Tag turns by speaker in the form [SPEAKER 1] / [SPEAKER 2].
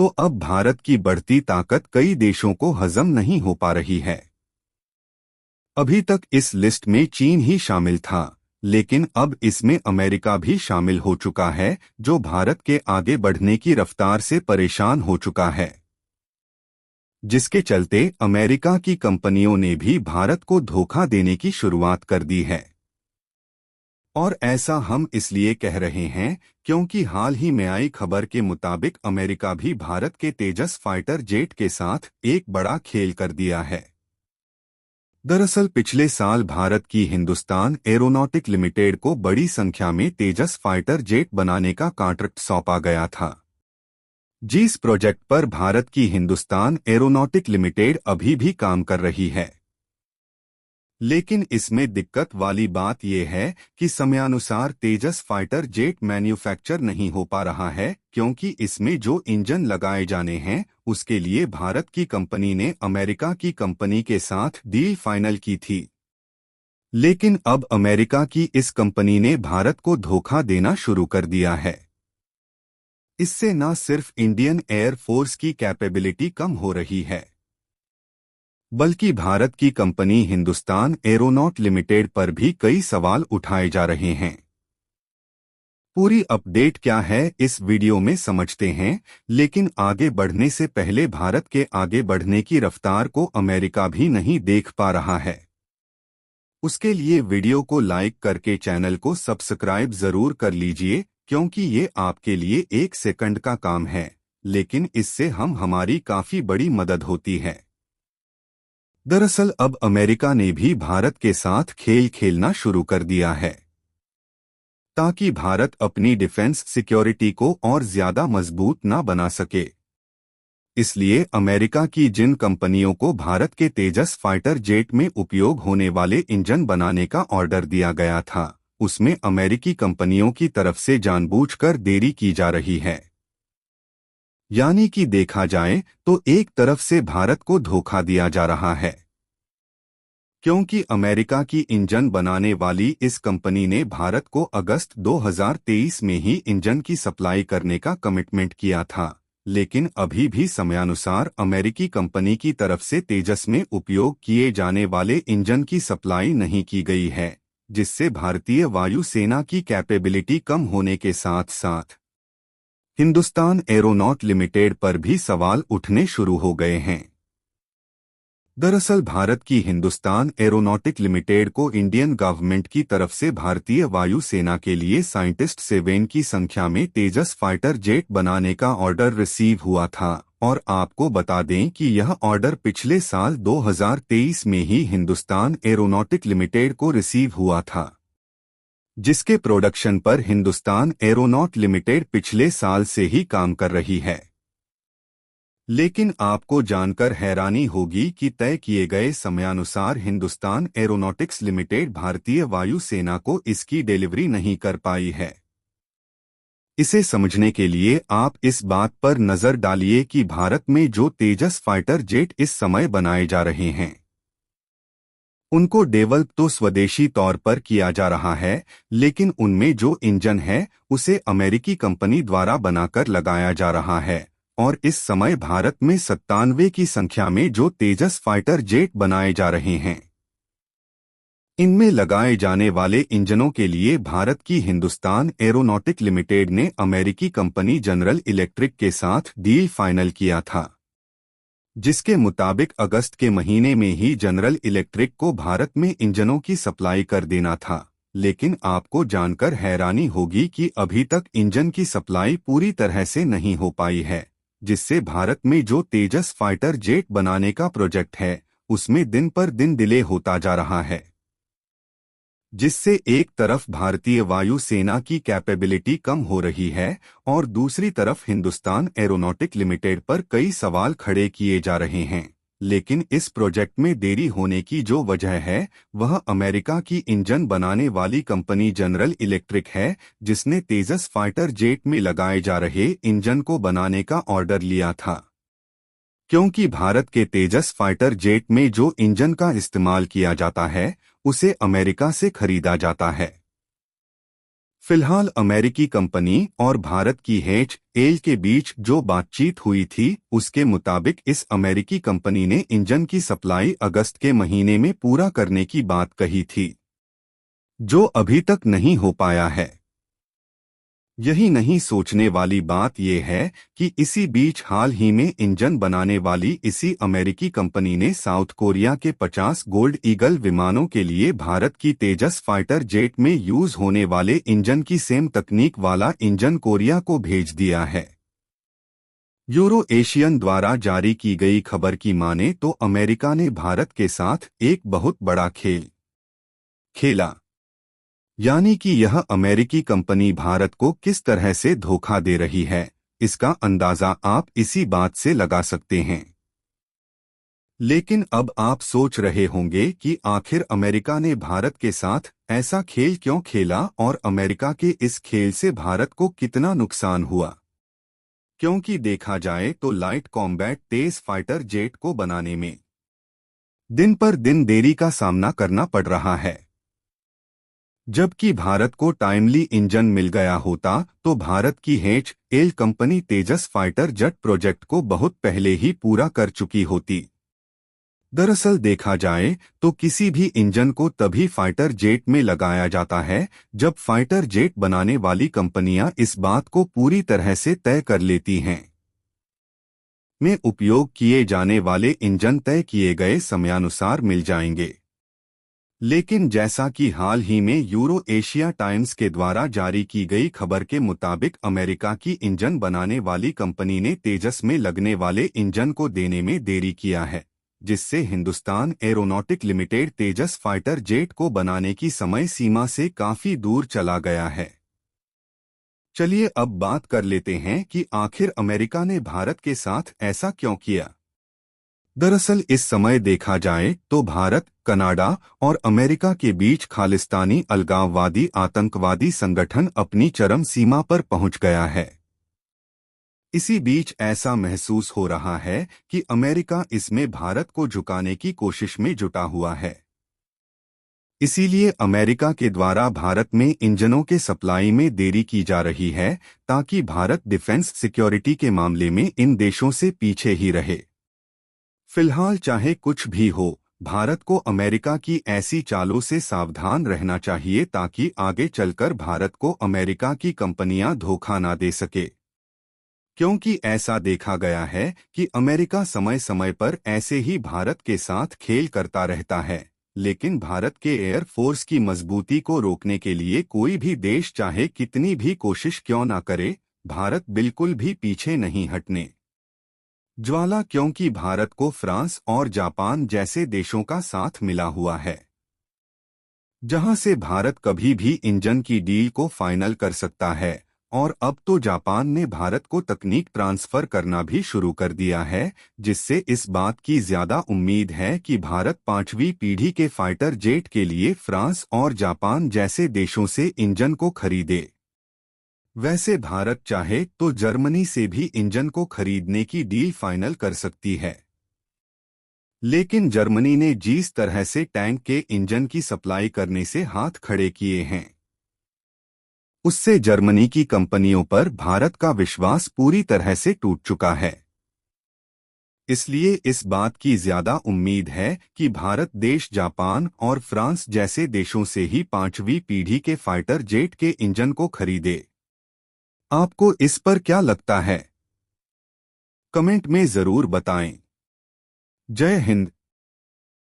[SPEAKER 1] तो अब भारत की बढ़ती ताकत कई देशों को हजम नहीं हो पा रही है। अभी तक इस लिस्ट में चीन ही शामिल था, लेकिन अब इसमें अमेरिका भी शामिल हो चुका है, जो भारत के आगे बढ़ने की रफ्तार से परेशान हो चुका है, जिसके चलते अमेरिका की कंपनियों ने भी भारत को धोखा देने की शुरुआत कर दी है। और ऐसा हम इसलिए कह रहे हैं क्योंकि हाल ही में आई खबर के मुताबिक अमेरिका भी भारत के तेजस फाइटर जेट के साथ एक बड़ा खेल कर दिया है। दरअसल पिछले साल भारत की हिंदुस्तान एरोनॉटिक लिमिटेड को बड़ी संख्या में तेजस फाइटर जेट बनाने का कॉन्ट्रैक्ट सौंपा गया था। जिस प्रोजेक्ट पर भारत की हिंदुस्तान एरोनॉटिक लिमिटेड अभी भी काम कर रही है, लेकिन इसमें दिक्कत वाली बात यह है कि समयानुसार तेजस फाइटर जेट मैन्युफैक्चर नहीं हो पा रहा है, क्योंकि इसमें जो इंजन लगाए जाने हैं उसके लिए भारत की कंपनी ने अमेरिका की कंपनी के साथ डील फाइनल की थी। लेकिन अब अमेरिका की इस कंपनी ने भारत को धोखा देना शुरू कर दिया है। इससे न सिर्फ इंडियन एयर फोर्स की कैपेबिलिटी कम हो रही है, बल्कि भारत की कंपनी हिंदुस्तान एरोनॉट लिमिटेड पर भी कई सवाल उठाए जा रहे हैं। पूरी अपडेट क्या है इस वीडियो में समझते हैं, लेकिन आगे बढ़ने से पहले भारत के आगे बढ़ने की रफ्तार को अमेरिका भी नहीं देख पा रहा है। उसके लिए वीडियो को लाइक करके चैनल को सब्सक्राइब जरूर कर लीजिए, क्योंकि ये आपके लिए 1 सेकंड का काम है, लेकिन इससे हमारी काफी बड़ी मदद होती है। दरअसल अब अमेरिका ने भी भारत के साथ खेल खेलना शुरू कर दिया है, ताकि भारत अपनी डिफेंस सिक्योरिटी को और ज्यादा मजबूत न बना सके। इसलिए अमेरिका की जिन कंपनियों को भारत के तेजस फाइटर जेट में उपयोग होने वाले इंजन बनाने का ऑर्डर दिया गया था, उसमें अमेरिकी कंपनियों की तरफ से जानबूझकर देरी की जा रही है। यानी कि देखा जाए तो एक तरफ से भारत को धोखा दिया जा रहा है, क्योंकि अमेरिका की इंजन बनाने वाली इस कंपनी ने भारत को अगस्त 2023 में ही इंजन की सप्लाई करने का कमिटमेंट किया था, लेकिन अभी भी समयानुसार अमेरिकी कंपनी की तरफ से तेजस में उपयोग किए जाने वाले इंजन की सप्लाई नहीं की गई है, जिससे भारतीय वायुसेना की कैपेबिलिटी कम होने के साथ साथ हिंदुस्तान एरोनॉट लिमिटेड पर भी सवाल उठने शुरू हो गए हैं। दरअसल भारत की हिंदुस्तान एरोनॉटिक लिमिटेड को इंडियन गवर्नमेंट की तरफ से भारतीय वायुसेना के लिए साइंटिस्ट 7 की संख्या में तेजस फाइटर जेट बनाने का ऑर्डर रिसीव हुआ था, और आपको बता दें कि यह ऑर्डर पिछले साल 2023 में ही हिंदुस्तान एरोनॉटिक लिमिटेड को रिसीव हुआ था, जिसके प्रोडक्शन पर हिंदुस्तान एरोनॉट लिमिटेड पिछले साल से ही काम कर रही है। लेकिन आपको जानकर हैरानी होगी कि तय किए गए समयानुसार हिंदुस्तान एरोनॉटिक्स लिमिटेड भारतीय वायुसेना को इसकी डिलीवरी नहीं कर पाई है। इसे समझने के लिए आप इस बात पर नजर डालिए कि भारत में जो तेजस फाइटर जेट इस समय बनाए जा रहे हैं, उनको डेवलप तो स्वदेशी तौर पर किया जा रहा है, लेकिन उनमें जो इंजन है उसे अमेरिकी कंपनी द्वारा बनाकर लगाया जा रहा है। और इस समय भारत में 97 की संख्या में जो तेजस फाइटर जेट बनाए जा रहे हैं, इनमें लगाए जाने वाले इंजनों के लिए भारत की हिंदुस्तान एरोनॉटिक लिमिटेड ने अमेरिकी कंपनी जनरल इलेक्ट्रिक के साथ डील फाइनल किया था, जिसके मुताबिक अगस्त के महीने में ही जनरल इलेक्ट्रिक को भारत में इंजनों की सप्लाई कर देना था। लेकिन आपको जानकर हैरानी होगी कि अभी तक इंजन की सप्लाई पूरी तरह से नहीं हो पाई है, जिससे भारत में जो तेजस फाइटर जेट बनाने का प्रोजेक्ट है उसमें दिन पर दिन डिले होता जा रहा है, जिससे एक तरफ भारतीय वायुसेना की कैपेबिलिटी कम हो रही है और दूसरी तरफ हिंदुस्तान एरोनॉटिक लिमिटेड पर कई सवाल खड़े किए जा रहे हैं। लेकिन इस प्रोजेक्ट में देरी होने की जो वजह है वह अमेरिका की इंजन बनाने वाली कंपनी जनरल इलेक्ट्रिक है, जिसने तेजस फाइटर जेट में लगाए जा रहे इंजन को बनाने का ऑर्डर लिया था, क्योंकि भारत के तेजस फाइटर जेट में जो इंजन का इस्तेमाल किया जाता है उसे अमेरिका से खरीदा जाता है। फिलहाल अमेरिकी कंपनी और भारत की एल के बीच जो बातचीत हुई थी उसके मुताबिक इस अमेरिकी कंपनी ने इंजन की सप्लाई अगस्त के महीने में पूरा करने की बात कही थी, जो अभी तक नहीं हो पाया है। यही नहीं सोचने वाली बात यह है कि इसी बीच हाल ही में इंजन बनाने वाली इसी अमेरिकी कंपनी ने साउथ कोरिया के 50 गोल्ड ईगल विमानों के लिए भारत की तेजस फाइटर जेट में यूज होने वाले इंजन की सेम तकनीक वाला इंजन कोरिया को भेज दिया है। यूरो एशियन द्वारा जारी की गई खबर की माने तो अमेरिका ने भारत के साथ एक बहुत बड़ा खेल खेला, यानी कि यह अमेरिकी कंपनी भारत को किस तरह से धोखा दे रही है, इसका अंदाजा आप इसी बात से लगा सकते हैं। लेकिन अब आप सोच रहे होंगे कि आखिर अमेरिका ने भारत के साथ ऐसा खेल क्यों खेला और अमेरिका के इस खेल से भारत को कितना नुकसान हुआ। क्योंकि देखा जाए तो लाइट कॉम्बैट तेज फाइटर जेट को बनाने में दिन पर दिन देरी का सामना करना पड़ रहा है। जबकि भारत को टाइमली इंजन मिल गया होता तो भारत की एल कंपनी तेजस फाइटर जेट प्रोजेक्ट को बहुत पहले ही पूरा कर चुकी होती। दरअसल देखा जाए तो किसी भी इंजन को तभी फाइटर जेट में लगाया जाता है जब फाइटर जेट बनाने वाली कंपनियां इस बात को पूरी तरह से तय कर लेती हैं। में उपयोग किए जाने वाले इंजन तय किए गए समयानुसार मिल जाएंगे। लेकिन जैसा कि हाल ही में यूरो एशिया टाइम्स के द्वारा जारी की गई खबर के मुताबिक अमेरिका की इंजन बनाने वाली कंपनी ने तेजस में लगने वाले इंजन को देने में देरी किया है, जिससे हिंदुस्तान एरोनॉटिक लिमिटेड तेजस फाइटर जेट को बनाने की समय सीमा से काफी दूर चला गया है। चलिए अब बात कर लेते हैं कि आखिर अमेरिका ने भारत के साथ ऐसा क्यों किया। दरअसल इस समय देखा जाए तो भारत, कनाडा और अमेरिका के बीच खालिस्तानी अलगाववादी आतंकवादी संगठन अपनी चरम सीमा पर पहुंच गया है। इसी बीच ऐसा महसूस हो रहा है कि अमेरिका इसमें भारत को झुकाने की कोशिश में जुटा हुआ है। इसीलिए अमेरिका के द्वारा भारत में इंजनों के सप्लाई में देरी की जा रही है ताकि भारत डिफेंस सिक्योरिटी के मामले में इन देशों से पीछे ही रहे। फिलहाल चाहे कुछ भी हो, भारत को अमेरिका की ऐसी चालों से सावधान रहना चाहिए ताकि आगे चलकर भारत को अमेरिका की कंपनियां धोखा ना दे सके। क्योंकि ऐसा देखा गया है कि अमेरिका समय समय पर ऐसे ही भारत के साथ खेल करता रहता है, लेकिन भारत के एयरफोर्स की मजबूती को रोकने के लिए कोई भी देश चाहे कितनी भी कोशिश क्यों ना करे, भारत बिल्कुल भी पीछे नहीं हटने ज्वाला, क्योंकि भारत को फ्रांस और जापान जैसे देशों का साथ मिला हुआ है, जहां से भारत कभी भी इंजन की डील को फाइनल कर सकता है। और अब तो जापान ने भारत को तकनीक ट्रांसफर करना भी शुरू कर दिया है, जिससे इस बात की ज्यादा उम्मीद है कि भारत 5वीं पीढ़ी के फाइटर जेट के लिए फ्रांस और जापान जैसे देशों से इंजन को खरीदे। वैसे भारत चाहे तो जर्मनी से भी इंजन को खरीदने की डील फाइनल कर सकती है, लेकिन जर्मनी ने जिस तरह से टैंक के इंजन की सप्लाई करने से हाथ खड़े किए हैं, उससे जर्मनी की कंपनियों पर भारत का विश्वास पूरी तरह से टूट चुका है। इसलिए इस बात की ज्यादा उम्मीद है कि भारत देश जापान और फ्रांस जैसे देशों से ही 5वीं पीढ़ी के फाइटर जेट के इंजन को खरीदे। आपको इस पर क्या लगता है? कमेंट में जरूर बताएं। जय हिंद।